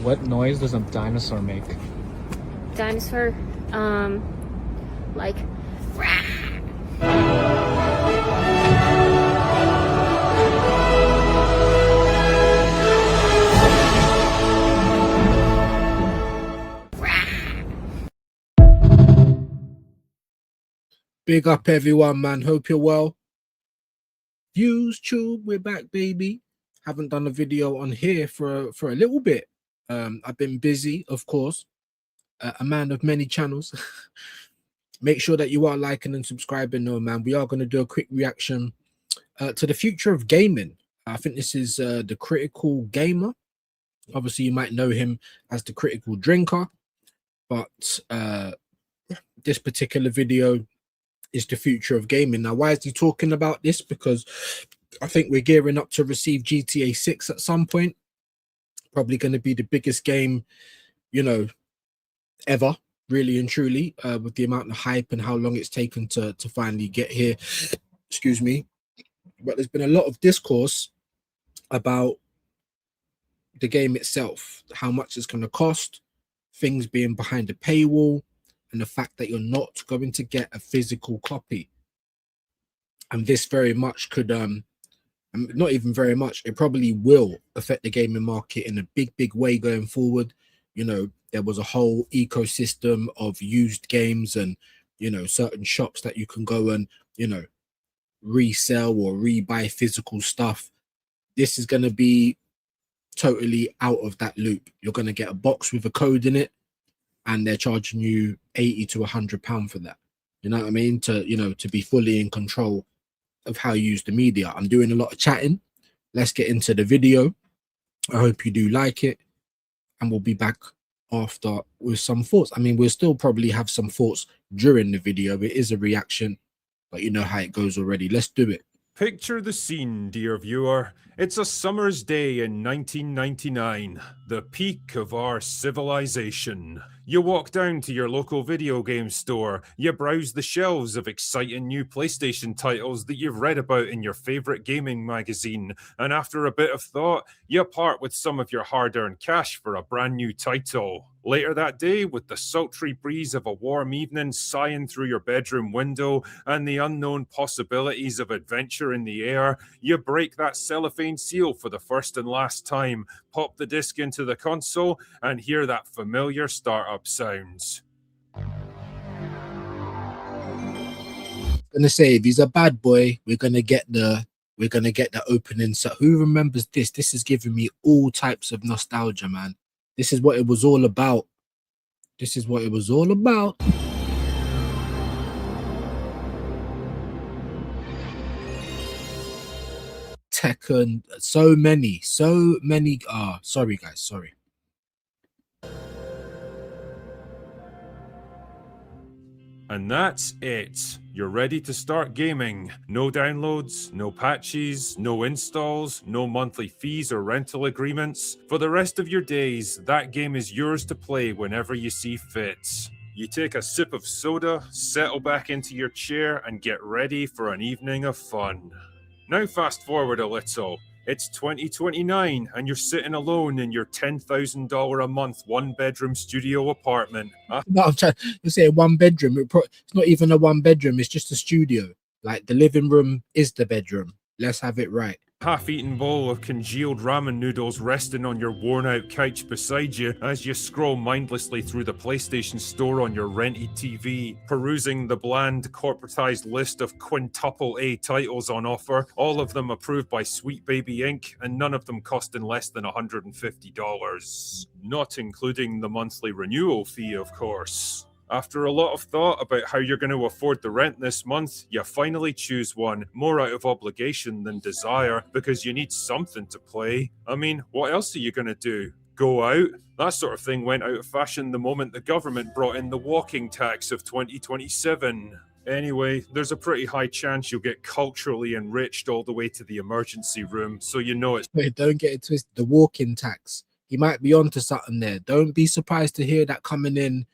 What noise does a dinosaur make? Dinosaur, like, Big up everyone, man. Hope you're well. Views Tube, we're back, baby. Haven't done a video on here for a little bit. I've been busy, of course. A man of many channels. Make sure that you are liking and subscribing, though, man. We are going to do a quick reaction to the future of gaming. I think this is the Critical Gamer. Obviously, you might know him as the Critical Drinker, but this particular video is the future of gaming. Now, why is he talking about this? Because I think we're gearing up to receive GTA6 at some point. Probably going to be the biggest game, you know, ever, really and truly, with the amount of hype and how long it's taken to finally get here. Excuse me. But there's been a lot of discourse about the game itself, how much it's going to cost, things being behind the paywall, and the fact that you're not going to get a physical copy. And this very much could, not even very much, it probably will affect the gaming market in a big way going forward. You know, there was a whole ecosystem of used games and, you know, certain shops that you can go and, you know, resell or rebuy physical stuff. This is going to be totally out of that loop. You're going to get a box with a code in it, and they're charging you £80 to £100 for that. You know what I mean? To, you know, to be fully in control of how you use the media. I'm doing a lot of chatting. Let's get into the video. I hope you do like it, and we'll be back after with some thoughts. I mean, we'll still probably have some thoughts during the video. It is a reaction, but you know how it goes already. Let's do it. Picture the scene, dear viewer. It's a summer's day in 1999, the peak of our civilization. You walk down to your local video game store, you browse the shelves of exciting new PlayStation titles that you've read about in your favorite gaming magazine, and after a bit of thought, you part with some of your hard-earned cash for a brand new title. Later that day, with the sultry breeze of a warm evening sighing through your bedroom window and the unknown possibilities of adventure in the air, you break that cellophane seal for the first and last time, pop the disc into the console, and hear that familiar startup sounds. Gonna say, if he's a bad boy, we're gonna get the opening. So who remembers this? This is giving me all types of nostalgia, man. This is what it was all about. This is what it was all about. Tekken, so many. Sorry guys, sorry. And that's it. You're ready to start gaming. No downloads, no patches, no installs, no monthly fees or rental agreements. For the rest of your days, that game is yours to play whenever you see fit. You take a sip of soda, settle back into your chair, and get ready for an evening of fun. Now fast forward a little. It's 2029 and you're sitting alone in your $10,000 a month one-bedroom studio apartment. No, I'm trying to say one bedroom. It's not even a one bedroom, it's just a studio. Like the living room is the bedroom. Let's have it right. Half-eaten bowl of congealed ramen noodles resting on your worn-out couch beside you as you scroll mindlessly through the PlayStation Store on your rented TV, perusing the bland, corporatized list of quintuple A titles on offer, all of them approved by Sweet Baby Inc., and none of them costing less than $150. Not including the monthly renewal fee, of course. After a lot of thought about how you're going to afford the rent this month, you finally choose one, more out of obligation than desire, because you need something to play. I mean, what else are you going to do? Go out? That sort of thing went out of fashion the moment the government brought in the walking tax of 2027. Anyway, there's a pretty high chance you'll get culturally enriched all the way to the emergency room, so you know it's... Wait, don't get it twisted. The walk-in tax. He might be onto something there. Don't be surprised to hear that coming in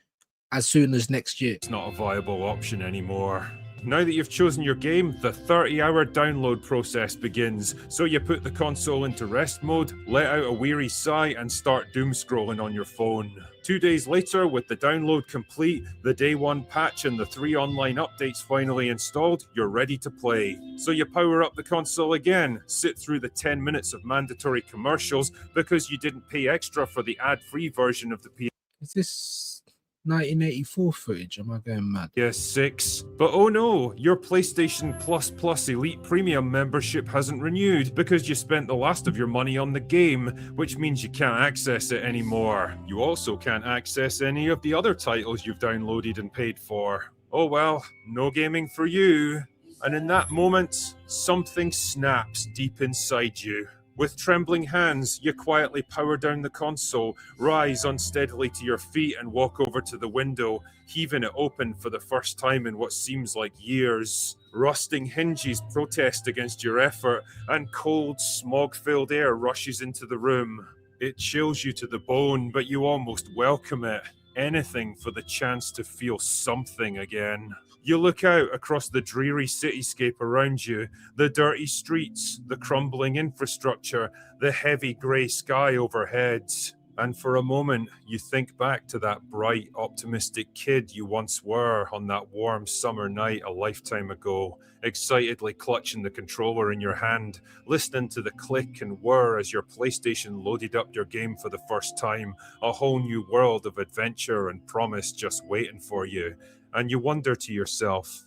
as soon as next year. It's not a viable option anymore. Now that you've chosen your game, the 30-hour download process begins. So you put the console into rest mode, let out a weary sigh, and start doom scrolling on your phone. 2 days later, with the download complete, the day 1 patch and the 3 online updates finally installed, you're ready to play. So you power up the console again, sit through the 10 minutes of mandatory commercials because you didn't pay extra for the ad-free version of the PS6. Is this 1984 footage? Am I going mad? But oh no, your PlayStation Plus Elite Premium membership hasn't renewed because you spent the last of your money on the game, which means you can't access it anymore. You also can't access any of the other titles you've downloaded and paid for. Oh well, no gaming for you. And in that moment, something snaps deep inside you. With trembling hands, you quietly power down the console, rise unsteadily to your feet and walk over to the window, heaving it open for the first time in what seems like years. Rusting hinges protest against your effort, and cold, smog-filled air rushes into the room. It chills you to the bone, but you almost welcome it. Anything for the chance to feel something again. You look out across the dreary cityscape around you, the dirty streets, the crumbling infrastructure, the heavy grey sky overhead. And for a moment, you think back to that bright, optimistic kid you once were on that warm summer night a lifetime ago, excitedly clutching the controller in your hand, listening to the click and whir as your PlayStation loaded up your game for the first time, a whole new world of adventure and promise just waiting for you. And you wonder to yourself,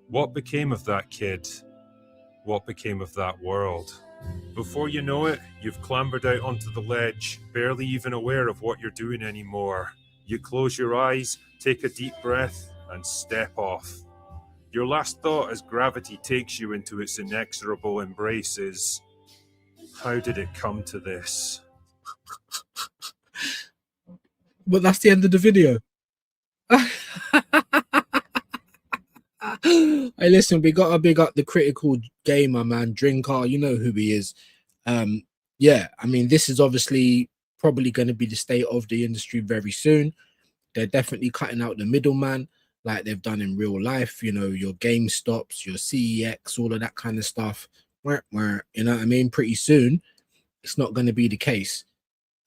what became of that kid? What became of that world? Before you know it, you've clambered out onto the ledge, barely even aware of what you're doing anymore. You close your eyes, take a deep breath, and step off. Your last thought as gravity takes you into its inexorable embrace is, how did it come to this? But that's the end of the video. Hey, listen, we gotta big up the critical gamer, man. Drinker, you know who he is. Yeah, I mean, this is obviously probably going to be the state of the industry very soon. They're definitely cutting out the middleman, like they've done in real life. You know, your GameStops, your CEX, all of that kind of stuff. You know what I mean? Pretty soon, it's not going to be the case.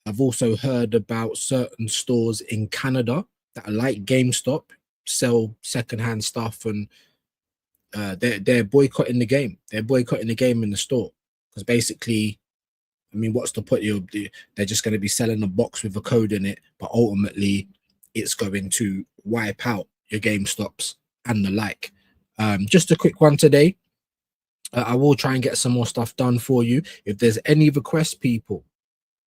I've also heard about certain stores in Canada that are like GameStop, sell secondhand stuff, and they're boycotting the game. They're boycotting the game in the store because basically, I mean, what's the point? They're just going to be selling a box with a code in it, but ultimately, it's going to wipe out your GameStops and the like. Just a quick one today. I will try and get some more stuff done for you. If there's any requests, people,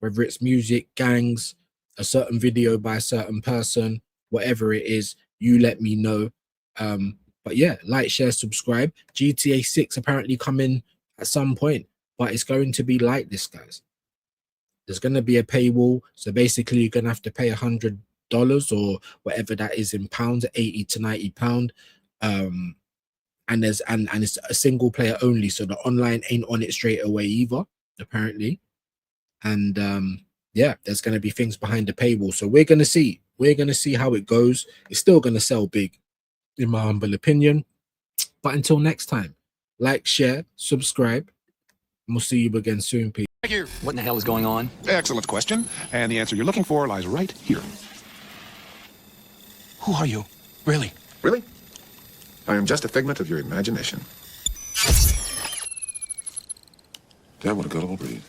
whether it's music, gangs, a certain video by a certain person, whatever it is, you let me know. But yeah, like, share, subscribe. GTA6 apparently coming at some point, but it's going to be like this, guys. There's going to be a paywall, so basically you're going to have to pay $100 or whatever that is in pounds, 80 to 90 pound. And it's a single player only, so the online ain't on it straight away either, apparently. And yeah, there's going to be things behind the paywall, so we're going to see how it goes. It's still going to sell big, in my humble opinion. But until next time, like, share, subscribe, and we'll see you again soon, people. What in the hell is going on? Excellent question, and the answer you're looking for lies right here. Who are you? Really? Really? I am just a figment of your imagination. Damn, what a gullible breed.